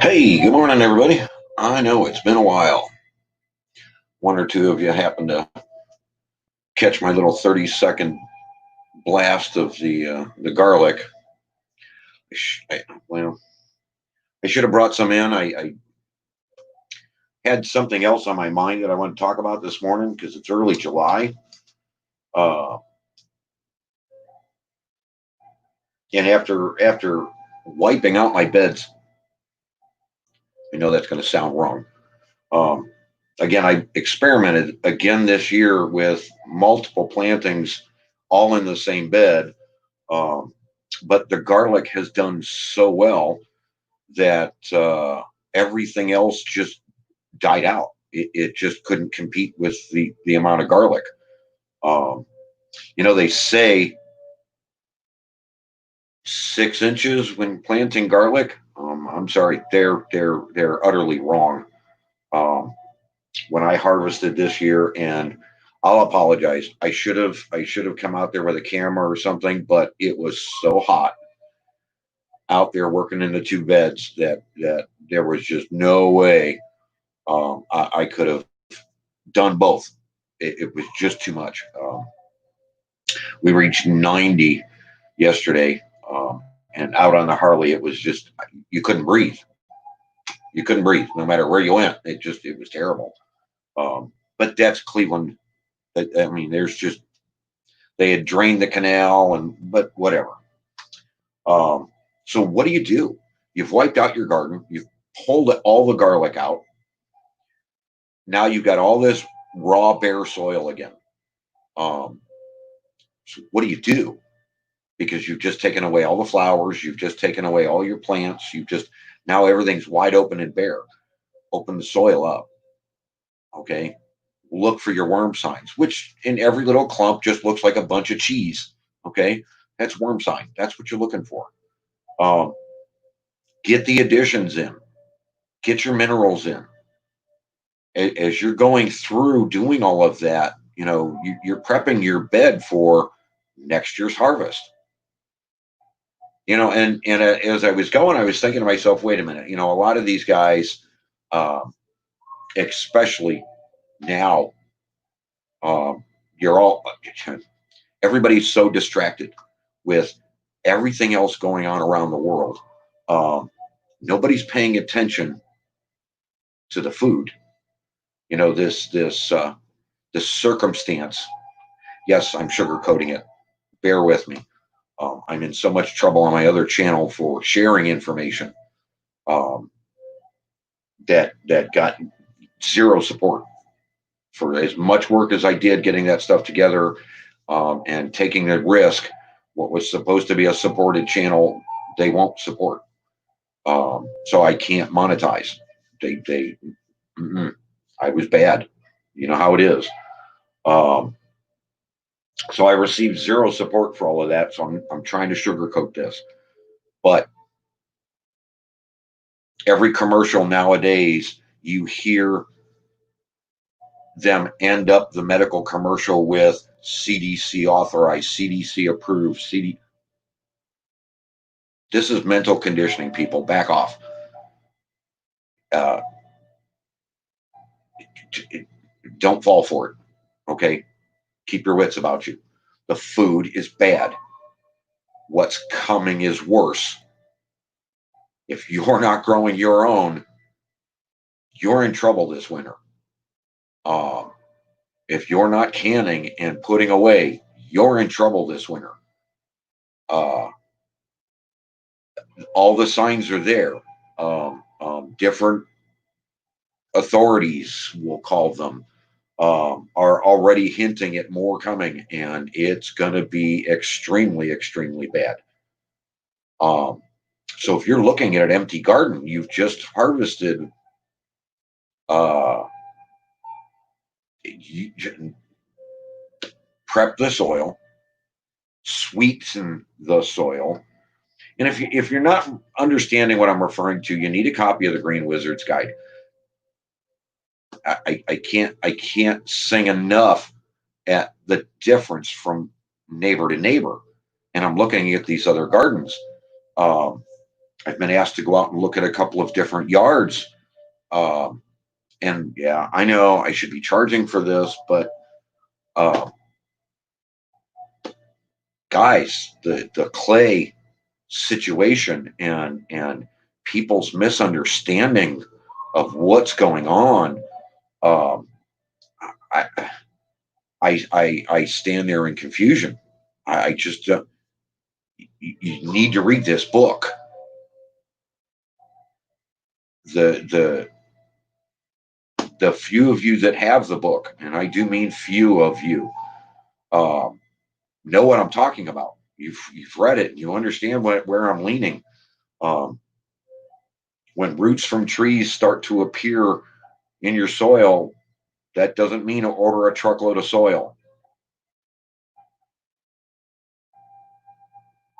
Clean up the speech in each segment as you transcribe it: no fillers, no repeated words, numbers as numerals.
Hey, good morning, everybody. I know it's been a while. One or two of you happened to catch my little 30-second blast of the garlic. Well, I should have brought some in. I had something else on my mind that I want to talk about this morning because it's early July. Uh, and after wiping out my beds, I know that's going to sound wrong. Um, Again, I experimented again this year with multiple plantings all in the same bed. Um, but the garlic has done so well that everything else just died out. It just couldn't compete with the amount of garlic. Um, they say 6 inches when planting garlic. I'm sorry, they're utterly wrong. Um, when I harvested this year, and I'll apologize. I should have come out there with a camera or something, but it was so hot out there working in the two beds that there was just no way I could have done both. It was just too much. We reached 90 yesterday, and out on the Harley, it was just you couldn't breathe. You couldn't breathe no matter where you went. It was terrible. But that's Cleveland. I mean, there's just they had drained the canal, but whatever. Um, so what do? You've wiped out your garden. You've pulled all the garlic out. Now you've got all this raw, bare soil again. Um, so what do? Because you've just taken away all the flowers. You've just taken away all your plants. Now everything's wide open and bare. Open the soil up. Okay. Look for your worm signs, which in every little clump just looks like a bunch of cheese. Okay. That's worm sign. That's what you're looking for. Um, get the additions in, get your minerals in. As you're going through doing all of that, you're prepping your bed for next year's harvest. And as I was going, I was thinking to myself, wait a minute, a lot of these guys, um, especially now, um, you're all everybody's so distracted with everything else going on around the world. Um, Nobody's paying attention to the food. This circumstance. Yes, I'm sugarcoating it. Bear with me. I'm in so much trouble on my other channel for sharing information um, that got zero support for as much work as I did getting that stuff together and taking the risk. What was supposed to be a supported channel, they won't support. So I can't monetize. They I was bad. You know how it is. Um, so I received zero support for all of that. So I'm trying to sugarcoat this, but every commercial nowadays, you hear them end up the medical commercial with CDC authorized, CDC approved, CD. This is mental conditioning, people. Back off. Uh, don't fall for it. Okay. Keep your wits about you. The food is bad. What's coming is worse. If you're not growing your own, you're in trouble this winter. Um, if you're not canning and putting away, you're in trouble this winter. Uh, all the signs are there. Different authorities, we'll call them, are already hinting at more coming, and it's going to be extremely, extremely bad. Um, so if you're looking at an empty garden, you've just harvested. Uh, you prep the soil, sweeten the soil, and if you're not understanding what I'm referring to, you need a copy of the Green Wizard's Guide. I can't sing enough at the difference from neighbor to neighbor. And I'm looking at these other gardens. Um, I've been asked to go out and look at a couple of different yards. Um, and yeah, I know I should be charging for this, but uh, guys, the clay situation and people's misunderstanding of what's going on. Um, I, I stand there in confusion. I just you need to read this book. The the few of you that have the book, and I do mean few of you, um, know what I'm talking about. You've read it. You understand where I'm leaning. Um, when roots from trees start to appear in your soil, that doesn't mean order a truckload of soil.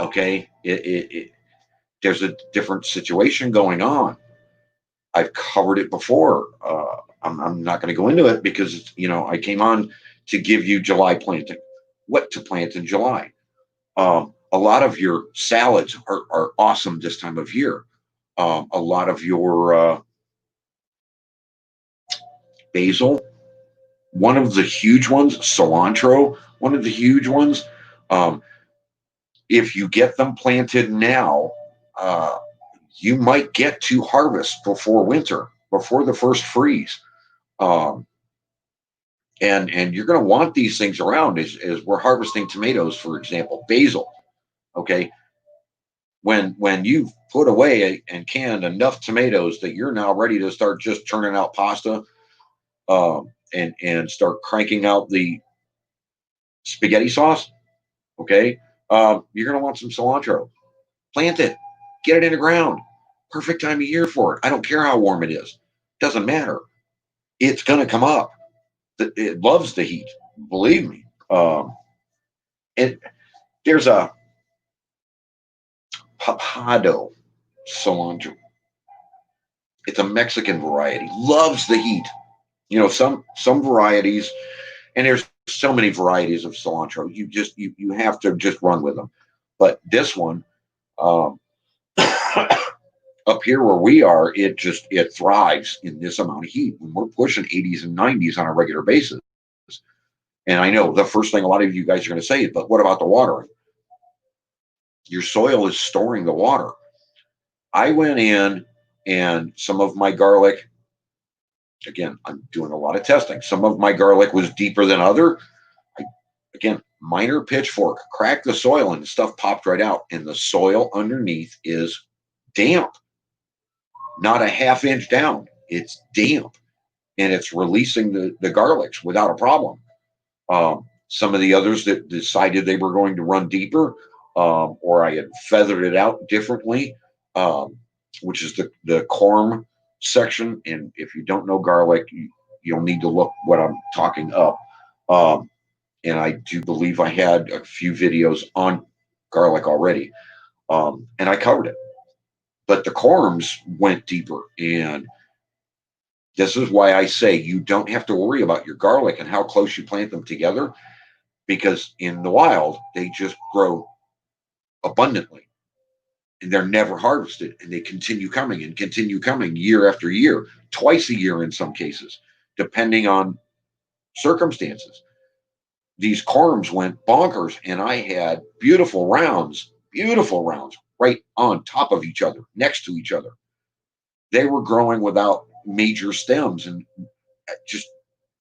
Okay, there's a different situation going on. I've covered it before. I'm not going to go into it because I came on to give you July planting, what to plant in July. A lot of your salads are awesome this time of year. A lot of your basil, one of the huge ones, cilantro, one of the huge ones. Um, if you get them planted now, uh, you might get to harvest before winter, before the first freeze. Um, and you're going to want these things around as we're harvesting tomatoes, for example, basil. Okay, when you've put away and canned enough tomatoes that you're now ready to start just churning out pasta, and start cranking out the spaghetti sauce. Okay, you're going to want some cilantro. Plant it, get it in the ground. Perfect time of year for it. I don't care how warm it is. Doesn't matter. It's going to come up. It loves the heat. Believe me. And there's a papado cilantro. It's a Mexican variety. Loves the heat. Some varieties, and there's so many varieties of cilantro. You have to just run with them. But this one, um, up here where we are, it thrives in this amount of heat. When we're pushing 80s and 90s on a regular basis. And I know the first thing a lot of you guys are going to say is, but what about the watering? Your soil is storing the water. I went in and some of my garlic, again, I'm doing a lot of testing. Some of my garlic was deeper than other. I, again, minor pitchfork, cracked the soil and stuff popped right out. And the soil underneath is damp, not a half inch down. It's damp and it's releasing the garlics without a problem. Some of the others that decided they were going to run deeper, or I had feathered it out differently, which is the corm section. And if you don't know garlic, you'll need to look what I'm talking up. Um, and I do believe I had a few videos on garlic already, and I covered it. But the corms went deeper, and this is why I say you don't have to worry about your garlic and how close you plant them together, because in the wild they just grow abundantly and they're never harvested and they continue coming year after year, twice a year in some cases, depending on circumstances. These corms went bonkers and I had beautiful rounds right on top of each other, next to each other. They were growing without major stems and just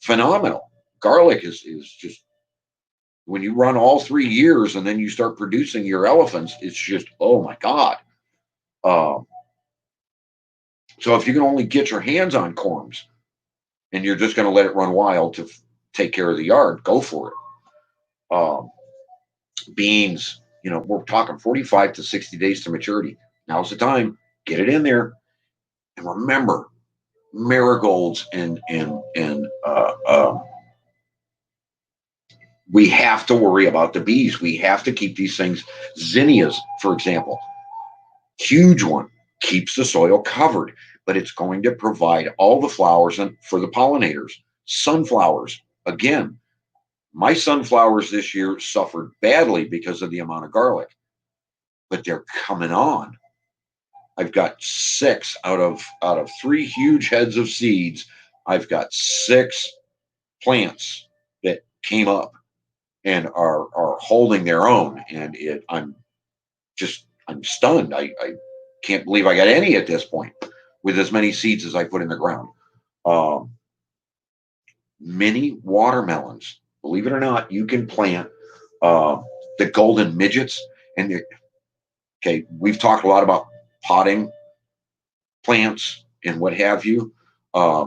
phenomenal. Garlic is just, when you run all 3 years and then you start producing your elephants, it's just, oh my God. Um, so if you can only get your hands on corms and you're just going to let it run wild to take care of the yard, go for it. Beans, we're talking 45 to 60 days to maturity. Now's the time. Get it in there. And remember, marigolds and we have to worry about the bees. We have to keep these things. Zinnias, for example, huge one, keeps the soil covered, but it's going to provide all the flowers and for the pollinators. Sunflowers, again, my sunflowers this year suffered badly because of the amount of garlic, but they're coming on. I've got six out of three huge heads of seeds. I've got six plants that came up and are holding their own, and I'm stunned. I can't believe I got any at this point with as many seeds as I put in the ground. Um, Mini watermelons. Believe it or not, you can plant uh, the golden midgets. And okay, we've talked a lot about potting plants and what have you,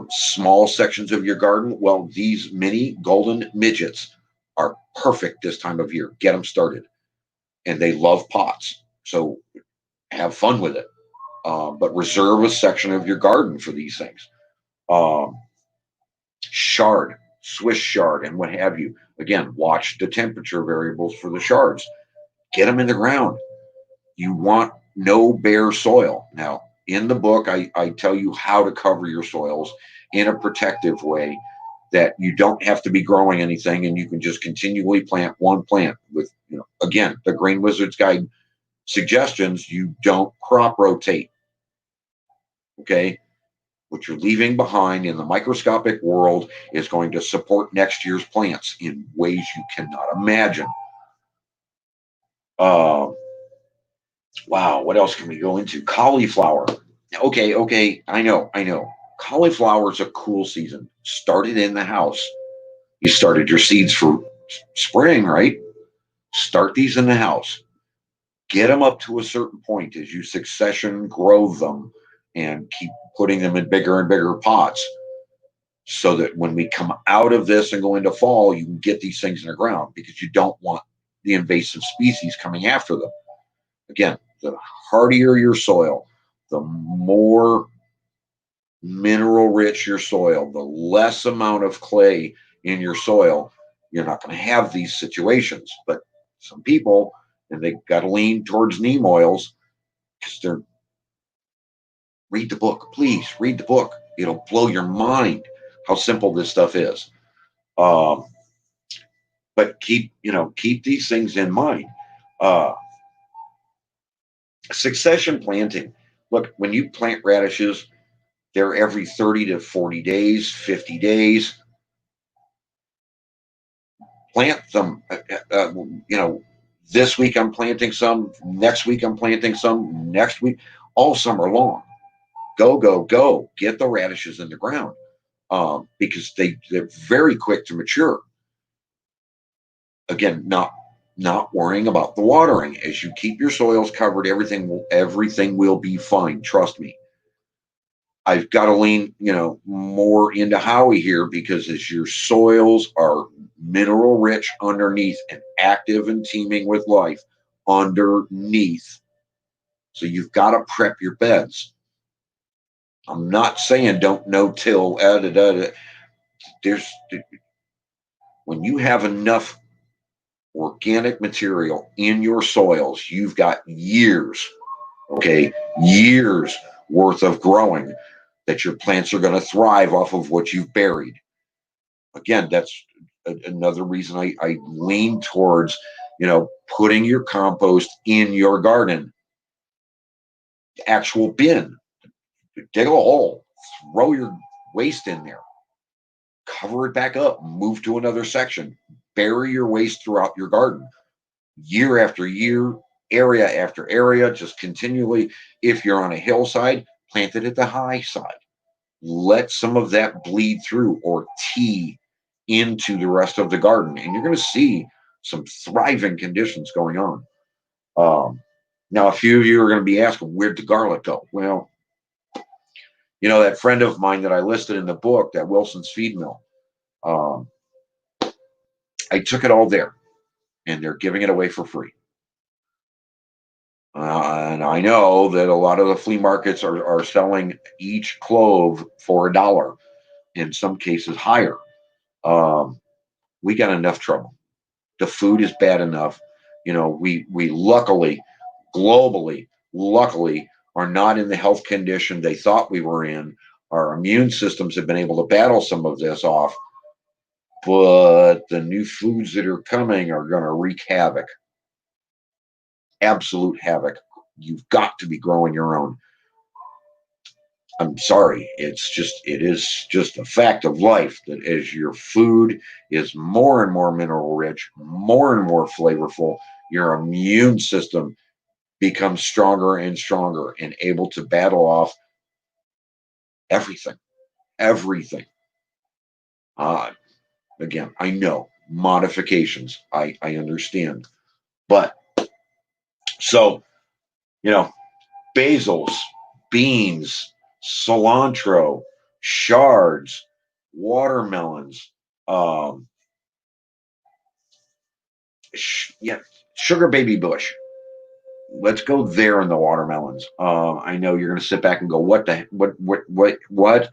small sections of your garden. Well, these mini golden midgets are perfect this time of year. Get them started, and they love pots. So have fun with it, but reserve a section of your garden for these things. Um, Shard, Swiss chard, and what have you. Again, watch the temperature variables for the shards. Get them in the ground. You want no bare soil. Now, in the book, I tell you how to cover your soils in a protective way that you don't have to be growing anything and you can just continually plant one plant with, again, the Green Wizard's Guide suggestions. You don't crop rotate. Okay. What you're leaving behind in the microscopic world is going to support next year's plants in ways you cannot imagine. Uh, wow, what else can we go into? Cauliflower. Okay, I know. Cauliflower is a cool season. Started in the house. You started your seeds for spring, right? Start these in the house. Get them up to a certain point as you succession grow them and keep putting them in bigger and bigger pots so that when we come out of this and go into fall, you can get these things in the ground because you don't want the invasive species coming after them. Again, the hardier your soil, the more mineral rich your soil, the less amount of clay in your soil, you're not going to have these situations. But some people, and they got to lean towards neem oils because they're read the book. Please read the book. It'll blow your mind how simple this stuff is. Um, but keep these things in mind. Uh, Succession planting. Look, when you plant radishes, they're every 30 to 40 days, 50 days. Plant them. This week I'm planting some. Next week I'm planting some. Next week, all summer long. Go, go, go. Get the radishes in the ground because they're very quick to mature. Again, not worrying about the watering. As you keep your soils covered, everything will be fine. Trust me. I've got to lean, more into Howie here because as your soils are mineral rich underneath and active and teeming with life underneath, so you've got to prep your beds. I'm not saying don't no-till. There's when you have enough organic material in your soils, you've got years, okay, years worth of growing that your plants are going to thrive off of what you've buried. Again, that's another reason I lean towards, putting your compost in your garden, actual bin, dig a hole, throw your waste in there, cover it back up, move to another section, bury your waste throughout your garden, year after year, area after area, just continually. If you're on a hillside, plant it at the high side. Let some of that bleed through or tea into the rest of the garden, and you're going to see some thriving conditions going on. Now, a few of you are going to be asking, where'd the garlic go? Well, that friend of mine that I listed in the book, that Wilson's Feed Mill, um, I took it all there, and they're giving it away for free. And I know that a lot of the flea markets are selling each clove for $1, in some cases higher. Um, we got enough trouble. The food is bad enough. We luckily, globally, luckily, are not in the health condition they thought we were in. Our immune systems have been able to battle some of this off, but the new foods that are coming are going to wreak havoc, absolute havoc. You've got to be growing your own. I'm sorry. It is just a fact of life that as your food is more and more mineral rich, more and more flavorful, your immune system becomes stronger and stronger and able to battle off everything, everything. Uh, Again, I know modifications. I understand. But so, you know, basils, beans, cilantro, shards, watermelons, um, yeah, sugar baby bush. Let's go there in the watermelons. I know you're going to sit back and go, what the, what?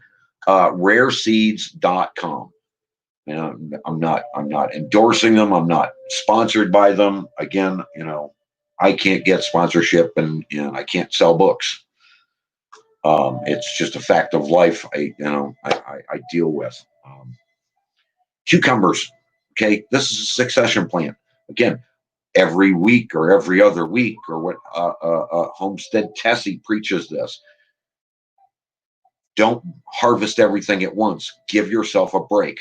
Rareseeds.com. I'm not endorsing them. I'm not sponsored by them. Again, I can't get sponsorship and I can't sell books. It's just a fact of life. I deal with cucumbers. Okay, this is a succession plan. Again, every week or every other week or what Homestead Tessie preaches this. Don't harvest everything at once. Give yourself a break.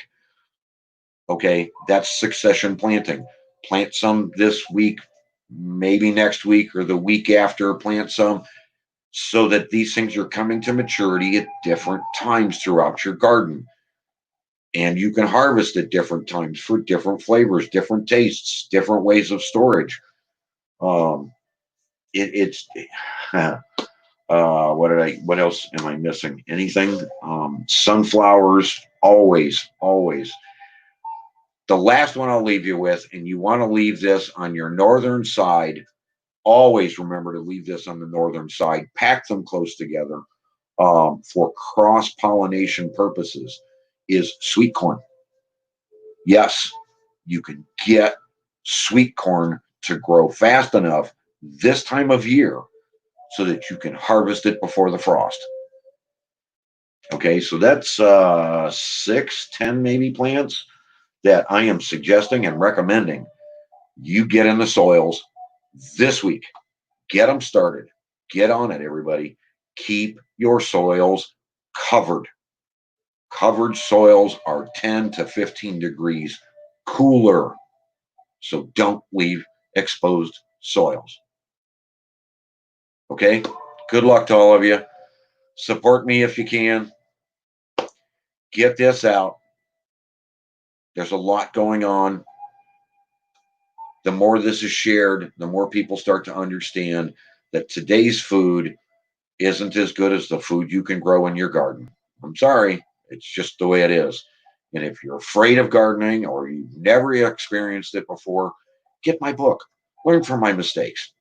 Okay, that's succession planting. Plant some this week, maybe next week or the week after, plant some so that these things are coming to maturity at different times throughout your garden. And you can harvest at different times for different flavors, different tastes, different ways of storage. Um, it's what else am I missing? Anything? Sunflowers, always, always. The last one I'll leave you with, and you want to leave this on your northern side. Always remember to leave this on the northern side. Pack them close together for cross pollination purposes. Is sweet corn. Yes, you can get sweet corn to grow fast enough this time of year so that you can harvest it before the frost. Okay, so that's 6, 10 maybe plants that I am suggesting and recommending you get in the soils this week. Get them started. Get on it, everybody. Keep your soils covered. Covered soils are 10 to 15 degrees cooler. So don't leave exposed soils. Okay? Good luck to all of you. Support me if you can. Get this out. There's a lot going on. The more this is shared, the more people start to understand that today's food isn't as good as the food you can grow in your garden. I'm sorry, it's just the way it is. And if you're afraid of gardening or you've never experienced it before, get my book. Learn from my mistakes.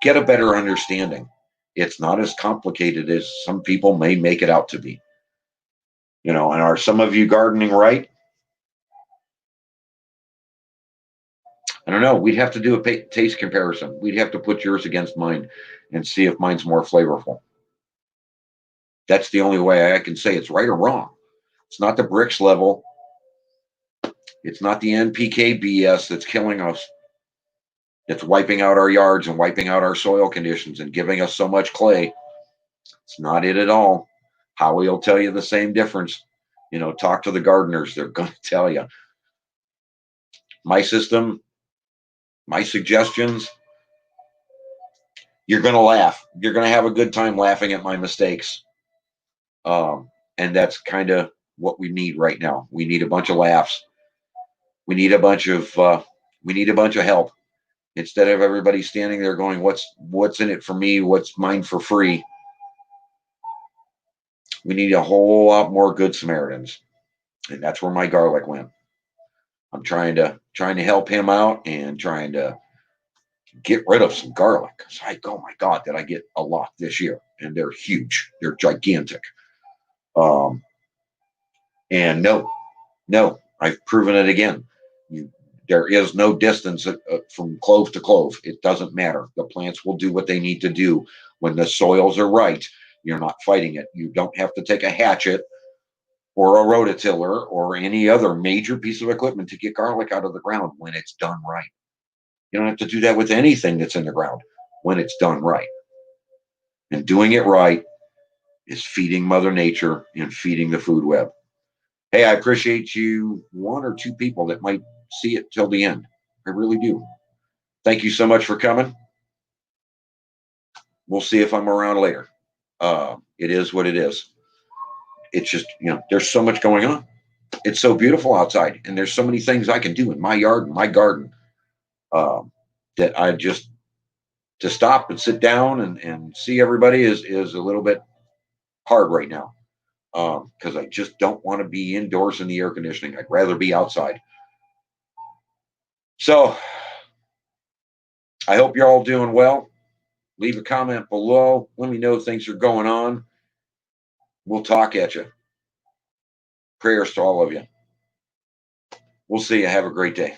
Get a better understanding. It's not as complicated as some people may make it out to be. And are some of you gardening right? I don't know. We'd have to do a taste comparison. We'd have to put yours against mine and see if mine's more flavorful. That's the only way I can say it's right or wrong. It's not the bricks level. It's not the NPK BS that's killing us. It's wiping out our yards and wiping out our soil conditions and giving us so much clay. It's not it at all. Howie will tell you the same difference. Talk to the gardeners. They're going to tell you. My system, my suggestions, you're going to laugh. You're going to have a good time laughing at my mistakes. And that's kind of what we need right now. We need a bunch of laughs. We need a bunch of help. Instead of everybody standing there going, what's in it for me? What's mine for free? We need a whole lot more good Samaritans. And that's where my garlic went. I'm trying to help him out and trying to get rid of some garlic. Oh my God, did I get a lot this year? And they're huge. They're gigantic. And no, I've proven it again. There is no distance from clove to clove. It doesn't matter. The plants will do what they need to do when the soils are right. You're not fighting it. You don't have to take a hatchet or a rototiller or any other major piece of equipment to get garlic out of the ground when it's done right. You don't have to do that with anything that's in the ground when it's done right. And doing it right is feeding Mother Nature and feeding the food web. Hey, I appreciate you, one or two people that might see it till the end. I really do. Thank you so much for coming. We'll see if I'm around later. It is what it is. It's just, there's so much going on. It's so beautiful outside, and there's so many things I can do in my yard and my garden, um, that I just, to stop and sit down and see everybody is a little bit hard right now, because I just don't want to be indoors in the air conditioning. I'd rather be outside. So I hope you're all doing well. Leave a comment below. Let me know if things are going on. We'll talk at you. Prayers to all of you. We'll see you. Have a great day.